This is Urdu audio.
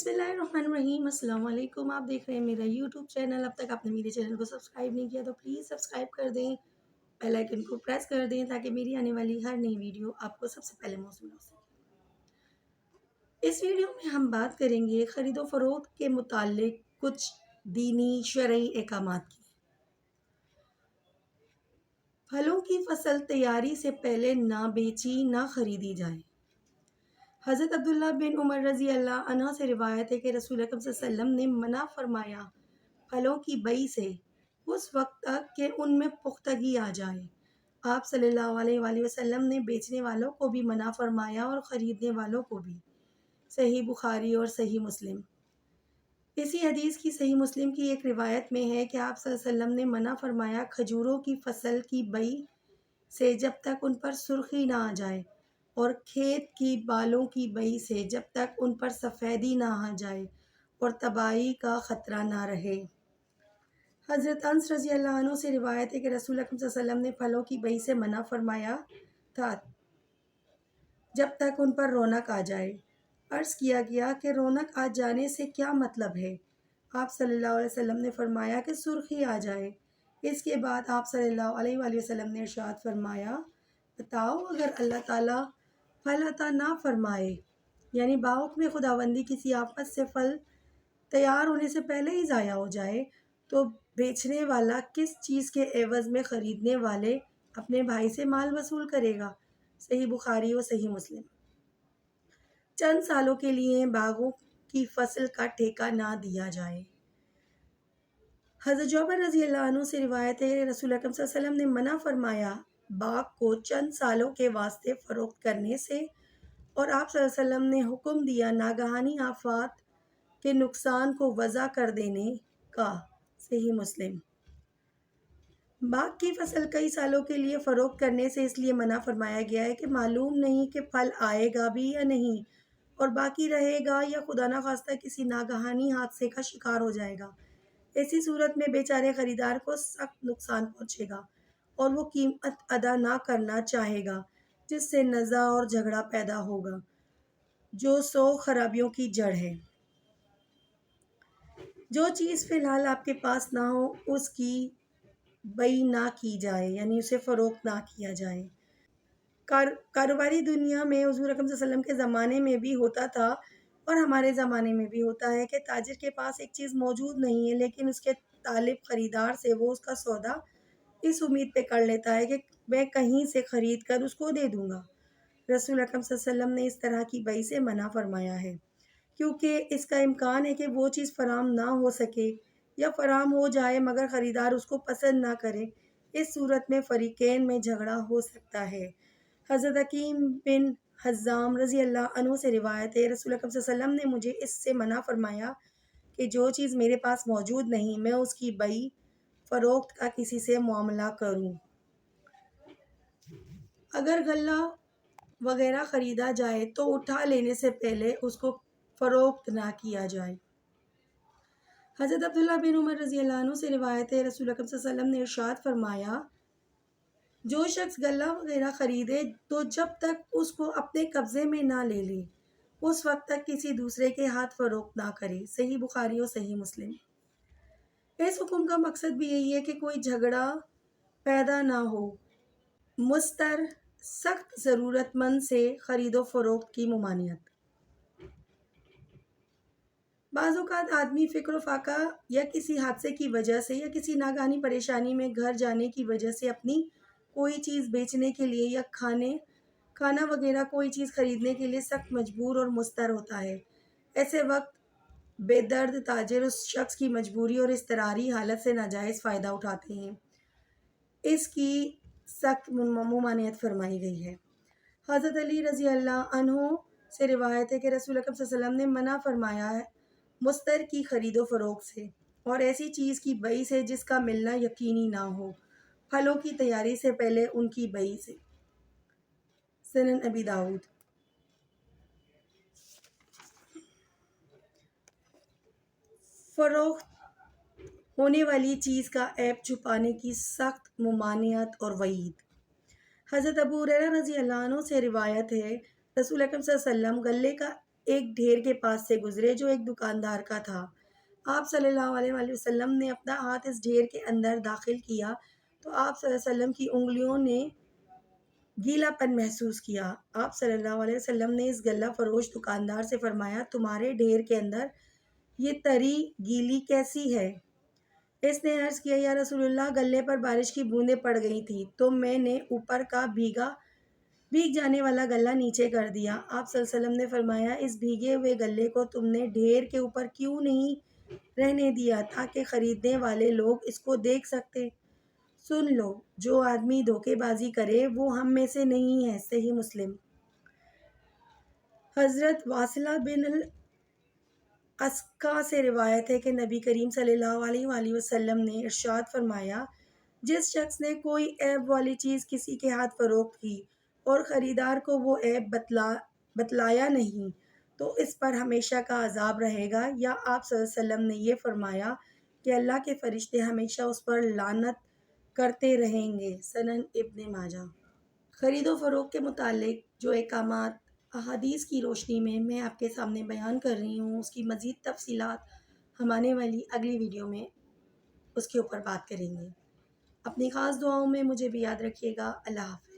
بسم اللہ الرحمن الرحیم۔ السلام علیکم، آپ دیکھ رہے ہیں میرا یوٹیوب چینل۔ اب تک آپ نے میرے چینل کو سبسکرائب نہیں کیا تو پلیز سبسکرائب کر دیں، بیل آئیکن کو پریس کر دیں تاکہ میری آنے والی ہر نئی ویڈیو آپ کو سب سے پہلے موصول ہو سکے۔ اس ویڈیو میں ہم بات کریں گے خرید و فروخت کے متعلق کچھ دینی شرعی احکامات کی۔ پھلوں کی فصل تیاری سے پہلے نہ بیچی نہ خریدی جائے۔ حضرت عبداللہ بن عمر رضی اللہ عنہ سے روایت ہے کہ رسول اکرم صلی اللہ علیہ وسلم نے منع فرمایا پھلوں کی بیع سے اس وقت تک کہ ان میں پختگی آ جائے۔ آپ صلی اللہ علیہ وآلہ وسلم نے بیچنے والوں کو بھی منع فرمایا اور خریدنے والوں کو بھی۔ صحیح بخاری اور صحیح مسلم۔ اسی حدیث کی صحیح مسلم کی ایک روایت میں ہے کہ آپ صلی اللہ علیہ وسلم نے منع فرمایا کھجوروں کی فصل کی بیع سے جب تک ان پر سرخی نہ آ جائے، اور کھیت کی بالوں کی بیع سے جب تک ان پر سفیدی نہ آ جائے اور تباہی کا خطرہ نہ رہے۔ حضرت انس رضی اللہ عنہ سے روایت ہے کہ رسول اکرم صلی اللہ علیہ وسلم نے پھلوں کی بیع سے منع فرمایا تھا جب تک ان پر رونق آ جائے۔ عرض کیا گیا کہ رونق آ جانے سے کیا مطلب ہے؟ آپ صلی اللہ علیہ وسلم نے فرمایا کہ سرخی آ جائے۔ اس کے بعد آپ صلی اللہ علیہ وآلہ وسلم نے ارشاد فرمایا، بتاؤ اگر اللہ تعالیٰ پھل عطا نہ فرمائے، یعنی باغ میں خداوندی کسی آفت سے پھل تیار ہونے سے پہلے ہی ضائع ہو جائے، تو بیچنے والا کس چیز کے عوض میں خریدنے والے اپنے بھائی سے مال وصول کرے گا؟ صحیح بخاری و صحیح مسلم۔ چند سالوں کے لیے باغوں کی فصل کا ٹھیکہ نہ دیا جائے۔ حضرت جابر رضی اللہ عنہ سے روایت ہے رسول اکرم صلی اللہ علیہ وسلم نے منع فرمایا باغ کو چند سالوں کے واسطے فروخت کرنے سے، اور آپ صلی اللہ علیہ وسلم نے حکم دیا ناگہانی آفات کے نقصان کو وضع کر دینے کا۔ صحیح مسلم۔ باغ کی فصل کئی سالوں کے لیے فروخت کرنے سے اس لیے منع فرمایا گیا ہے کہ معلوم نہیں کہ پھل آئے گا بھی یا نہیں، اور باقی رہے گا یا خدا نخواستہ کسی ناگہانی حادثے کا شکار ہو جائے گا۔ ایسی صورت میں بیچارے خریدار کو سخت نقصان پہنچے گا اور وہ قیمت ادا نہ کرنا چاہے گا، جس سے نزاع اور جھگڑا پیدا ہوگا، جو 100 خرابیوں کی جڑ ہے۔ جو چیز فی الحال آپ کے پاس نہ ہو اس کی بیع نہ کی جائے، یعنی اسے فروخت نہ کیا جائے۔ کاروباری دنیا میں حضور اکرم صلی اللہ علیہ وسلم کے زمانے میں بھی ہوتا تھا اور ہمارے زمانے میں بھی ہوتا ہے کہ تاجر کے پاس ایک چیز موجود نہیں ہے، لیکن اس کے طالب خریدار سے وہ اس کا سودا اس امید پہ کر لیتا ہے کہ میں کہیں سے خرید کر اس کو دے دوں گا۔ رسول اکرم صلی اللہ علیہ وسلم نے اس طرح کی بیع سے منع فرمایا ہے، کیونکہ اس کا امکان ہے کہ وہ چیز فراہم نہ ہو سکے یا فراہم ہو جائے مگر خریدار اس کو پسند نہ کرے۔ اس صورت میں فریقین میں جھگڑا ہو سکتا ہے۔ حضرت حکیم بن حزام رضی اللہ عنہ سے روایت ہے رسول اکرم صلی اللہ علیہ وسلم نے مجھے اس سے منع فرمایا کہ جو چیز میرے پاس موجود نہیں میں اس کی بیع فروخت کا کسی سے معاملہ کروں۔ اگر غلہ وغیرہ خریدا جائے تو اٹھا لینے سے پہلے اس کو فروخت نہ کیا جائے۔ حضرت عبداللہ بن عمر رضی اللہ عنہ سے روایت ہے رسول اکرم صلی اللہ علیہ وسلم نے ارشاد فرمایا، جو شخص غلہ وغیرہ خریدے تو جب تک اس کو اپنے قبضے میں نہ لے لے اس وقت تک کسی دوسرے کے ہاتھ فروخت نہ کرے۔ صحیح بخاری اور صحیح مسلم۔ اس حکم کا مقصد بھی یہی ہے کہ کوئی جھگڑا پیدا نہ ہو۔ مضطر سخت ضرورت مند سے خرید و فروخت کی ممانعت۔ بعض اوقات آدمی فکر و فاقہ یا کسی حادثے کی وجہ سے یا کسی ناگہانی پریشانی میں گھر جانے کی وجہ سے اپنی کوئی چیز بیچنے کے لیے یا کھانا وغیرہ کوئی چیز خریدنے کے لیے سخت مجبور اور مضطر ہوتا ہے۔ ایسے وقت بے درد تاجر اس شخص کی مجبوری اور اضطراری حالت سے ناجائز فائدہ اٹھاتے ہیں۔ اس کی سخت ممانعت فرمائی گئی ہے۔ حضرت علی رضی اللہ عنہ سے روایت ہے کہ رسول اکرم صلی اللہ علیہ وسلم نے منع فرمایا ہے مضطر کی خرید و فروخت سے اور ایسی چیز کی بیع سے جس کا ملنا یقینی نہ ہو، پھلوں کی تیاری سے پہلے ان کی بیع سے۔ سنن ابی داؤد۔ فروخت ہونے والی چیز کا عیب چھپانے کی سخت ممانعت اور وعید۔ حضرت ابو ہریرہ رضی اللہ عنہ سے روایت ہے رسول اکرم صلی اللہ علیہ وسلم غلے کا ایک ڈھیر کے پاس سے گزرے جو ایک دکاندار کا تھا۔ آپ صلی اللہ علیہ وآلہ وسلم نے اپنا ہاتھ اس ڈھیر کے اندر داخل کیا تو آپ صلی اللہ علیہ وسلم کی انگلیوں نے گیلا پن محسوس کیا۔ آپ صلی اللہ علیہ وسلم نے اس غلہ فروش دکاندار سے فرمایا، تمہارے ڈھیر کے اندر یہ تری گیلی کیسی ہے؟ اس نے عرض کیا، یا رسول اللہ، غلے پر بارش کی بوندیں پڑ گئی تھیں تو میں نے اوپر کا بھیگ جانے والا غلہ نیچے کر دیا۔ آپ صلی اللہ علیہ وسلم نے فرمایا، اس بھیگے ہوئے غلے کو تم نے ڈھیر کے اوپر کیوں نہیں رہنے دیا تاکہ خریدنے والے لوگ اس کو دیکھ سکتے؟ سن لو، جو آدمی دھوکے بازی کرے وہ ہم میں سے نہیں ہے۔ صحیح مسلم۔ حضرت واصلہ بن الاسقا سے روایت ہے کہ نبی کریم صلی اللہ علیہ وآلہ وسلم نے ارشاد فرمایا، جس شخص نے کوئی عیب والی چیز کسی کے ہاتھ فروخت کی اور خریدار کو وہ عیب بتلایا نہیں تو اس پر ہمیشہ کا عذاب رہے گا، یا آپ صلی اللہ علیہ وسلم نے یہ فرمایا کہ اللہ کے فرشتے ہمیشہ اس پر لعنت کرتے رہیں گے۔ سنن ابن ماجہ۔ خرید و فروخت کے متعلق جو احکامات احادیث کی روشنی میں آپ کے سامنے بیان کر رہی ہوں، اس کی مزید تفصیلات ہم آنے والی اگلی ویڈیو میں اس کے اوپر بات کریں گے۔ اپنی خاص دعاؤں میں مجھے بھی یاد رکھیے گا۔ اللہ حافظ۔